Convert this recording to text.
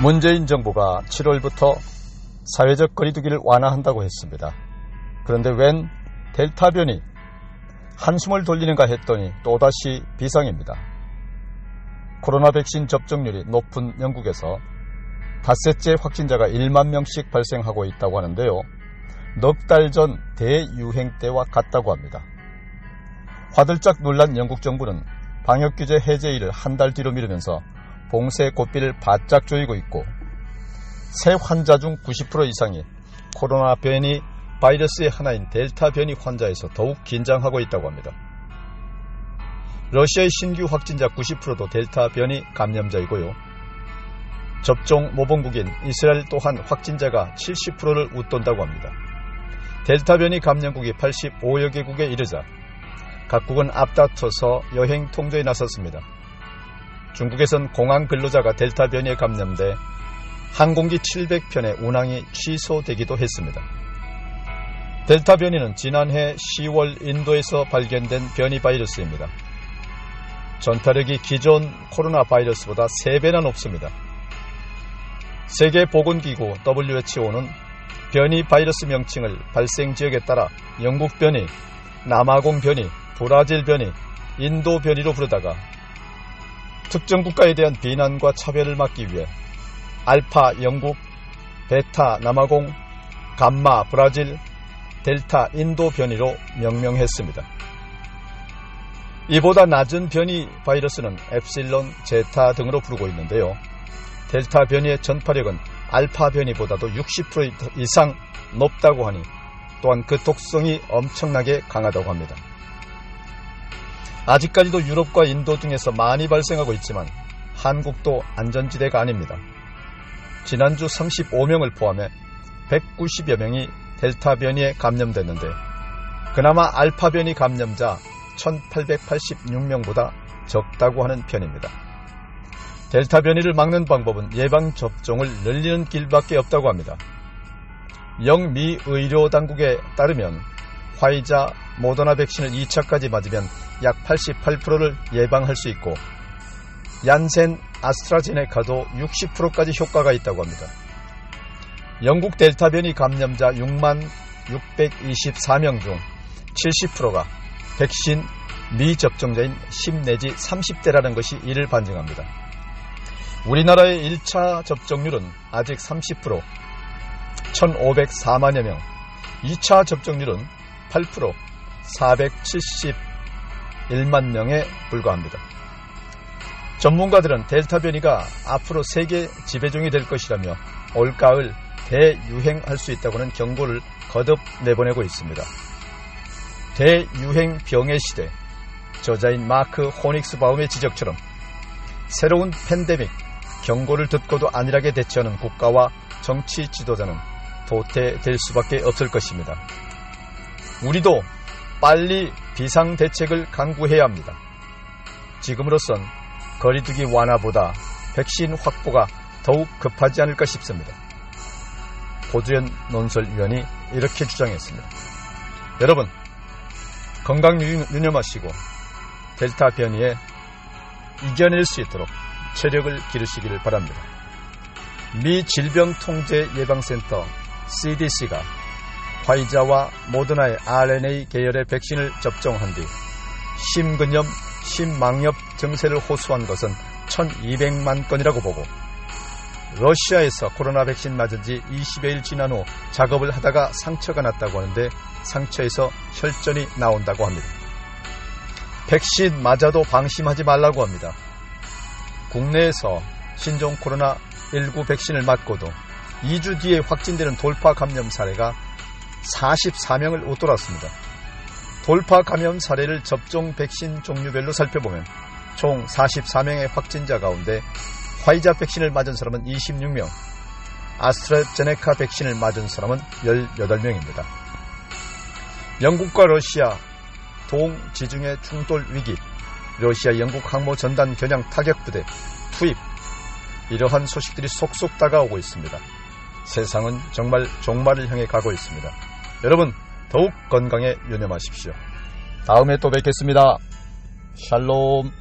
문재인 정부가 7월부터 사회적 거리두기를 완화한다고 했습니다. 그런데 웬 델타 변이 한숨을 돌리는가 했더니 또다시 비상입니다. 코로나 백신 접종률이 높은 영국에서 닷새째 확진자가 1만 명씩 발생하고 있다고 하는데요. 넉 달 전 대유행 때와 같다고 합니다. 화들짝 놀란 영국 정부는 방역규제 해제일을 한 달 뒤로 미루면서 봉쇄 고삐를 바짝 조이고 있고, 새 환자 중 90% 이상이 코로나 변이 바이러스의 하나인 델타 변이 환자에서 더욱 긴장하고 있다고 합니다. 러시아의 신규 확진자 90%도 델타 변이 감염자이고요. 접종 모범국인 이스라엘 또한 확진자가 70%를 웃돈다고 합니다. 델타 변이 감염국이 85여 개국에 이르자 각국은 앞다퉈서 여행 통제에 나섰습니다. 중국에선 공항 근로자가 델타 변이에 감염돼 항공기 700편의 운항이 취소되기도 했습니다. 델타 변이는 지난해 10월 인도에서 발견된 변이 바이러스입니다. 전파력이 기존 코로나 바이러스보다 3배나 높습니다. 세계보건기구 WHO는 변이 바이러스 명칭을 발생 지역에 따라 영국 변이, 남아공 변이, 브라질 변이, 인도 변이로 부르다가 특정 국가에 대한 비난과 차별을 막기 위해 알파 영국, 베타 남아공, 감마 브라질, 델타 인도 변이로 명명했습니다. 이보다 낮은 변이 바이러스는 엡실론, 제타 등으로 부르고 있는데요. 델타 변이의 전파력은 알파 변이보다도 60% 이상 높다고 하니 또한 그 독성이 엄청나게 강하다고 합니다. 아직까지도 유럽과 인도 등에서 많이 발생하고 있지만 한국도 안전지대가 아닙니다. 지난주 35명을 포함해 190여 명이 델타 변이에 감염됐는데 그나마 알파 변이 감염자 1886명보다 적다고 하는 편입니다. 델타 변이를 막는 방법은 예방접종을 늘리는 길밖에 없다고 합니다. 영미 의료당국에 따르면 화이자, 모더나 백신을 2차까지 맞으면 약 88%를 예방할 수 있고 얀센, 아스트라제네카도 60%까지 효과가 있다고 합니다. 영국 델타 변이 감염자 6만 624명 중 70%가 백신 미접종자인 10 내지 30대라는 것이 이를 반증합니다. 우리나라의 1차 접종률은 아직 30%, 1,504만여 명, 2차 접종률은 8%, 471만 명에 불과합니다. 전문가들은 델타 변이가 앞으로 세계 지배종이 될 것이라며 올가을 대유행할 수 있다고는 경고를 거듭 내보내고 있습니다. 대유행 병의 시대, 저자인 마크 호닉스바움의 지적처럼 새로운 팬데믹, 경고를 듣고도 안일하게 대처하는 국가와 정치 지도자는 도태될 수밖에 없을 것입니다. 우리도 빨리 비상대책을 강구해야 합니다. 지금으로선 거리두기 완화보다 백신 확보가 더욱 급하지 않을까 싶습니다. 고주연 논설위원이 이렇게 주장했습니다. 여러분, 건강 유념하시고 델타 변이에 이겨낼 수 있도록 체력을 기르시기를 바랍니다. 미 질병통제예방센터 CDC가 화이자와 모더나의 RNA 계열의 백신을 접종한 뒤 심근염, 심망엽 증세를 호소한 것은 1200만 건이라고 보고 러시아에서 코로나 백신 맞은 지 20여일 지난 후 작업을 하다가 상처가 났다고 하는데 상처에서 혈전이 나온다고 합니다. 백신 맞아도 방심하지 말라고 합니다. 국내에서 신종 코로나19 백신을 맞고도 2주 뒤에 확진되는 돌파 감염 사례가 44명을 웃돌았습니다. 돌파 감염 사례를 접종 백신 종류별로 살펴보면 총 44명의 확진자 가운데 화이자 백신을 맞은 사람은 26명, 아스트라제네카 백신을 맞은 사람은 18명입니다. 영국과 러시아 동지중해 충돌 위기, 러시아 영국 항모 전단 겨냥 타격부대 투입, 이러한 소식들이 속속 다가오고 있습니다. 세상은 정말 종말을 향해 가고 있습니다. 여러분, 더욱 건강에 유념하십시오. 다음에 또 뵙겠습니다. 샬롬.